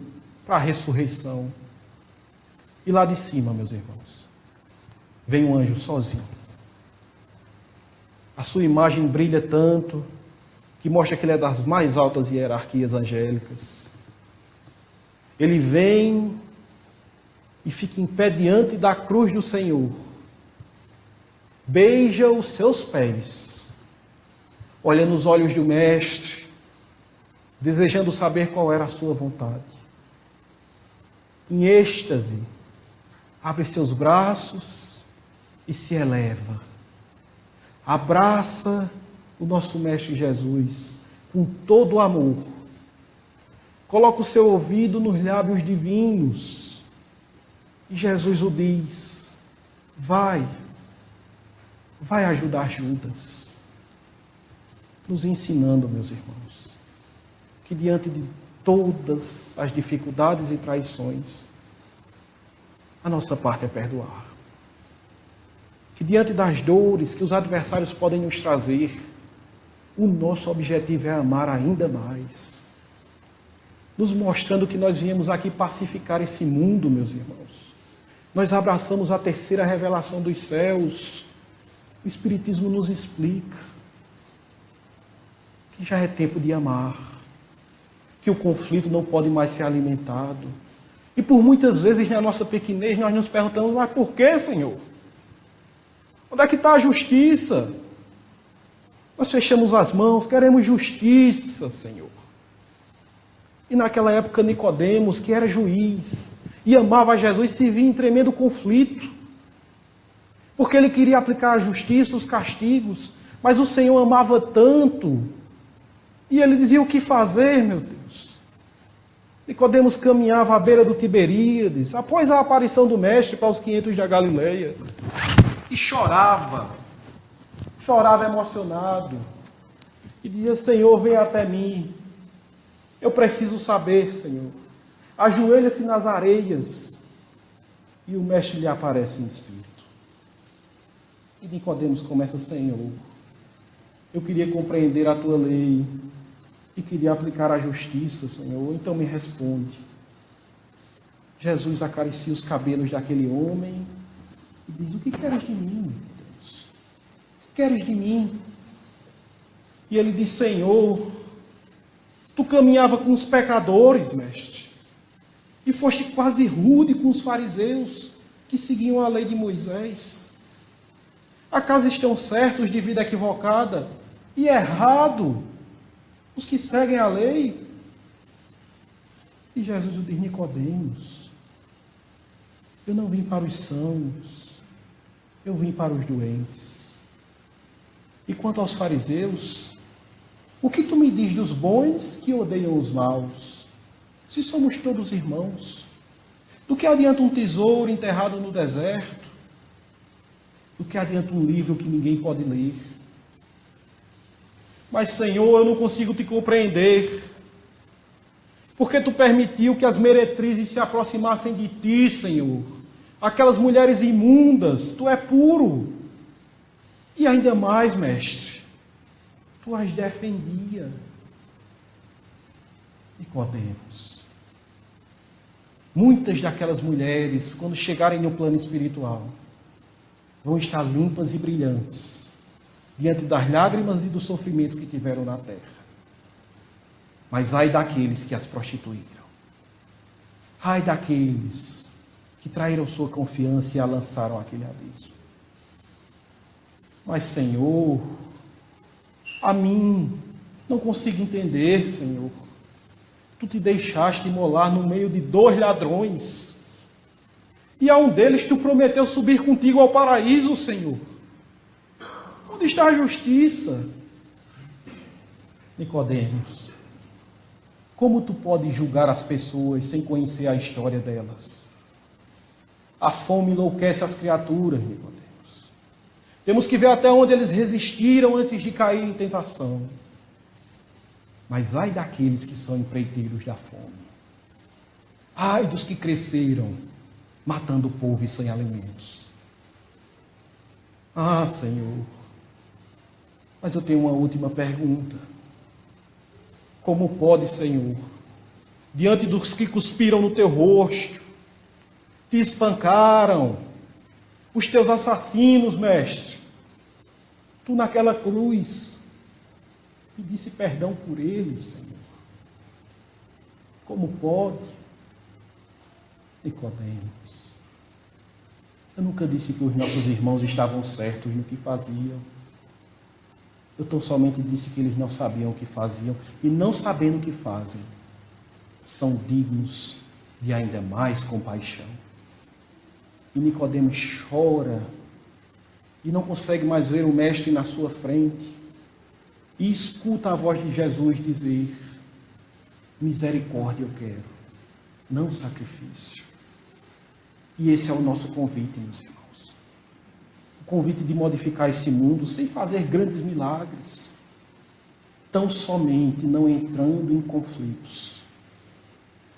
para a ressurreição. E lá de cima, meus irmãos, vem um anjo sozinho. A sua imagem brilha tanto que mostra que ele é das mais altas hierarquias angélicas. Ele vem e fica em pé diante da cruz do Senhor. Beija os seus pés, olha nos olhos do mestre, desejando saber qual era a sua vontade. Em êxtase, abre seus braços e se eleva. Abraça o nosso Mestre Jesus com todo o amor. Coloca o seu ouvido nos lábios divinos. E Jesus o diz: vai ajudar Judas. Nos ensinando, meus irmãos, que diante de todas as dificuldades e traições, a nossa parte é perdoar. Que diante das dores que os adversários podem nos trazer, o nosso objetivo é amar ainda mais. Nos mostrando que nós viemos aqui pacificar esse mundo, meus irmãos. Nós abraçamos a terceira revelação dos céus. O Espiritismo nos explica que já é tempo de amar, que o conflito não pode mais ser alimentado. E por muitas vezes na nossa pequenez nós nos perguntamos: mas por que, Senhor? Onde é que está a justiça? Nós fechamos as mãos, queremos justiça, Senhor. E naquela época Nicodemos, que era juiz e amava Jesus, se via em tremendo conflito, porque ele queria aplicar a justiça, os castigos, mas o Senhor amava tanto, e ele dizia: o que fazer, meu Deus? Nicodemos caminhava à beira do Tiberíades, após a aparição do mestre para os 500 da Galileia, e chorava emocionado, e dizia: Senhor, vem até mim, eu preciso saber, Senhor. Ajoelha-se nas areias, e o mestre lhe aparece em espírito. E Nicodemos começa: Senhor, eu queria compreender a tua lei, e queria aplicar a justiça, Senhor, então me responde. Jesus acaricia os cabelos daquele homem, e diz: o que queres de mim, meu Deus? O que queres de mim? E ele diz: Senhor, tu caminhava com os pecadores, mestre, e foste quase rude com os fariseus, que seguiam a lei de Moisés. Acaso estão certos de vida equivocada e errado os que seguem a lei? E Jesus o diz: Nicodemos, eu não vim para os sãos, eu vim para os doentes. E quanto aos fariseus, o que tu me diz dos bons que odeiam os maus? Se somos todos irmãos, do que adianta um tesouro enterrado no deserto? Do que adianta um livro que ninguém pode ler? Mas, Senhor, eu não consigo te compreender, porque tu permitiu que as meretrizes se aproximassem de ti, Senhor. Aquelas mulheres imundas, tu é puro. E ainda mais, mestre, tu as defendia. Nicodemos, muitas daquelas mulheres, quando chegarem no plano espiritual, vão estar limpas e brilhantes diante das lágrimas e do sofrimento que tiveram na terra. Mas ai daqueles que as prostituíram. Ai daqueles que traíram sua confiança e a lançaram àquele abismo. Mas, Senhor, a mim não consigo entender, Senhor. Tu te deixaste imolar no meio de 2 ladrões. E a um deles tu prometeu subir contigo ao paraíso, Senhor. Onde está a justiça? Nicodemos, como tu podes julgar as pessoas sem conhecer a história delas? A fome enlouquece as criaturas, Nicodemos. Temos que ver até onde eles resistiram antes de cair em tentação. Mas ai daqueles que são empreiteiros da fome. Ai dos que cresceram matando o povo e sem alimentos. Ah, Senhor, mas eu tenho uma última pergunta. Como pode, Senhor, diante dos que cuspiram no teu rosto, te espancaram, os teus assassinos, mestre, tu naquela cruz pedisse perdão por eles, Senhor? Como pode? Nicodemos, eu nunca disse que os nossos irmãos estavam certos no que faziam. Eu tão somente disse que eles não sabiam o que faziam, e não sabendo o que fazem, são dignos de ainda mais compaixão. E Nicodemos chora, e não consegue mais ver o mestre na sua frente, e escuta a voz de Jesus dizer: misericórdia eu quero, não sacrifício. E esse é o nosso convite, meus irmãos. O convite de modificar esse mundo sem fazer grandes milagres, tão somente não entrando em conflitos,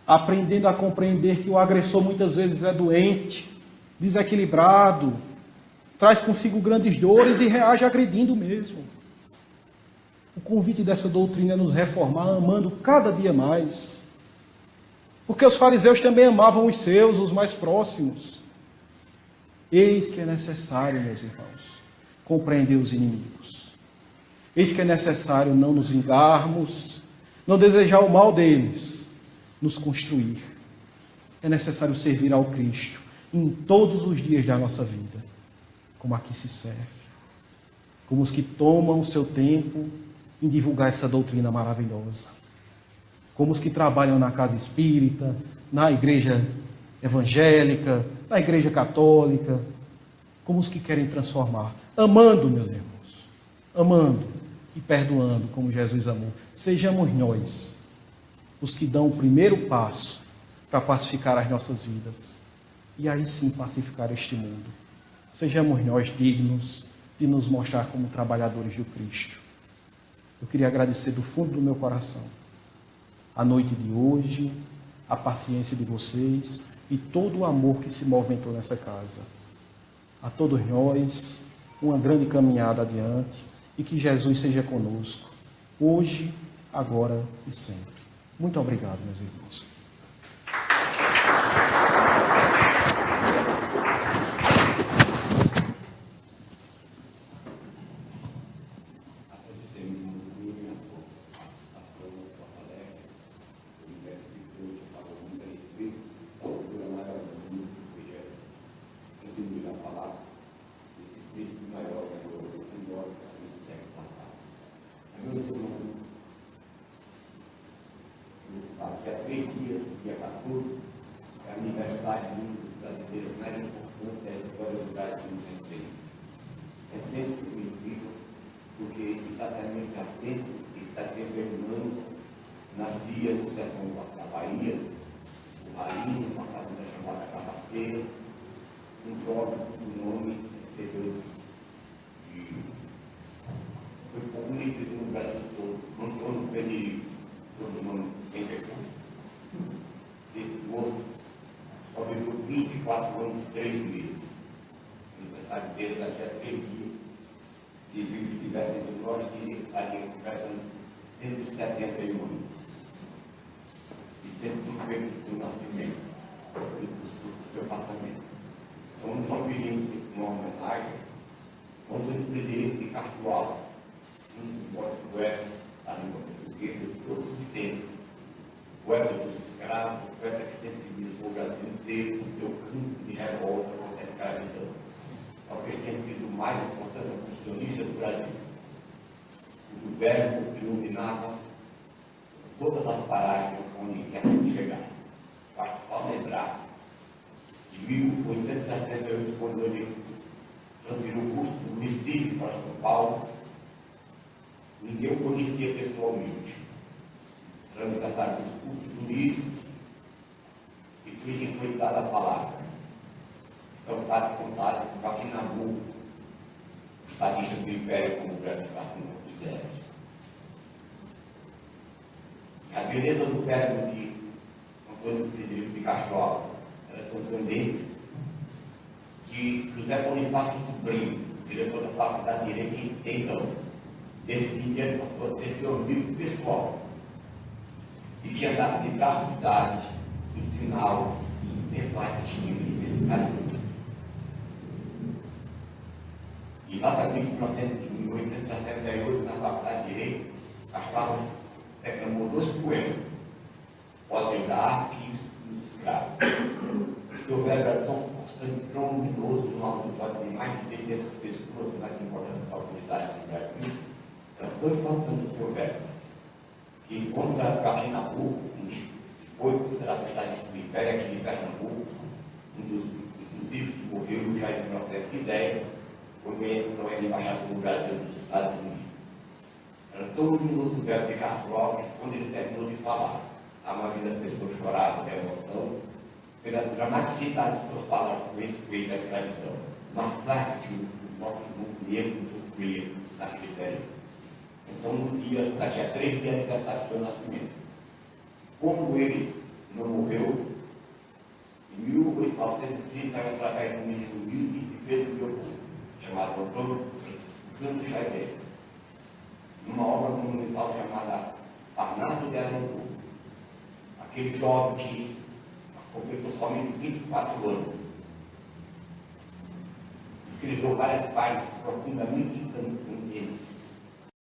aprendendo a compreender que o agressor muitas vezes é doente, desequilibrado, traz consigo grandes dores e reage agredindo mesmo. O convite dessa doutrina é nos reformar, amando cada dia mais. Porque os fariseus também amavam os seus, os mais próximos. Eis que é necessário, meus irmãos, compreender os inimigos. Eis que é necessário não nos vingarmos, não desejar o mal deles, nos construir. É necessário servir ao Cristo em todos os dias da nossa vida, como aqui se serve. Como os que tomam o seu tempo em divulgar essa doutrina maravilhosa. Como os que trabalham na casa espírita, na igreja evangélica, na igreja católica. Como os que querem transformar. Amando, meus irmãos. Amando e perdoando como Jesus amou. Sejamos nós os que dão o primeiro passo para pacificar as nossas vidas. E aí sim pacificar este mundo. Sejamos nós dignos de nos mostrar como trabalhadores do Cristo. Eu queria agradecer do fundo do meu coração a noite de hoje, a paciência de vocês e todo o amor que se movimentou nessa casa. A todos nós, uma grande caminhada adiante e que Jesus seja conosco, hoje, agora e sempre. Muito obrigado, meus irmãos. Daqui a 3 dias, dia 14, é a aniversário do brasileiro mais importante da história do Brasil recente. É sempre incrível, porque exatamente há tempo está terminando nas dias do sertão da Bahia, o Rainho, uma fazenda chamada Cabaceira, um jovem cujo nome recebeu foi conhecido no Brasil todo, Antônio Frederico, todo nome em pecado. Esse moço só viveu 24 anos e 3 meses. O aniversário dele daqui a 3 dias. Se ele estivesse entre nós, ele estaria completando 171 anos. E 150 do nascimento, do seu passamento. Então, nós viríamos uma homenagem ao Antônio Frederico, Castro Alves, um poeta da língua portuguesa de todos os tempos, poeta dos escravos, poeta que sensibilizou o Brasil inteiro com seu canto de revolta contra a escravidão. Talvez tenha sido o mais importante constitucionalista do Brasil, cujo verbo iluminava todas as paragens onde quer que chegar. Basta só lembrar de 1878, quando ele transferiu o curso do Recife para São Paulo. Ninguém o conhecia pessoalmente. Tramitação dos cursos jurídicos e Twiggy foi dada a palavra. São dados contados por Joaquim Nabuco, estadista do Império, como o Brasil quiser. A beleza do verbo de Antônio Frederico de Castro Alves era tão grande que José Bonifácio Sobrinho, diretor da Faculdade de Direito, então, decidia passou a ter seu amigo pessoal e tinha dado de gratuidade no final de pessoais de universidade. E exatamente em 1868, na Faculdade de Direito, Castro Alves declamou 2 poemas, Ordem da Arte e dos Escravos. Seu verbo era tão constante, tão luminoso, num auditório de mais de 600 pessoas, mais importantes autoridades do Brasil. Era tão importante o seu verbo, que quando Joaquim Nabuco, foi considerado o estadista do Império aqui de Pernambuco, um dos livros que morreu já em 1910, foi então ele embaixador do Brasil nos Estados Unidos. Era tão luminoso o verbo de Castro Alves, quando ele terminou de falar, a maioria das pessoas chorava de emoção, pela dramaticidade de suas palavras com respeito à escravidão, massacre que o nosso grupo negro sofria naquele período. Então, no dia, daqui a 3 dias de aniversário do seu nascimento, como ele não morreu, em 1830, através de um menino humilde e fez o meu povo, chamado Antônio Canto Xavier, numa obra monumental chamada Parnaso de Alencar. Aquele jovem que completou somente 24 anos, escreveu várias páginas profundamente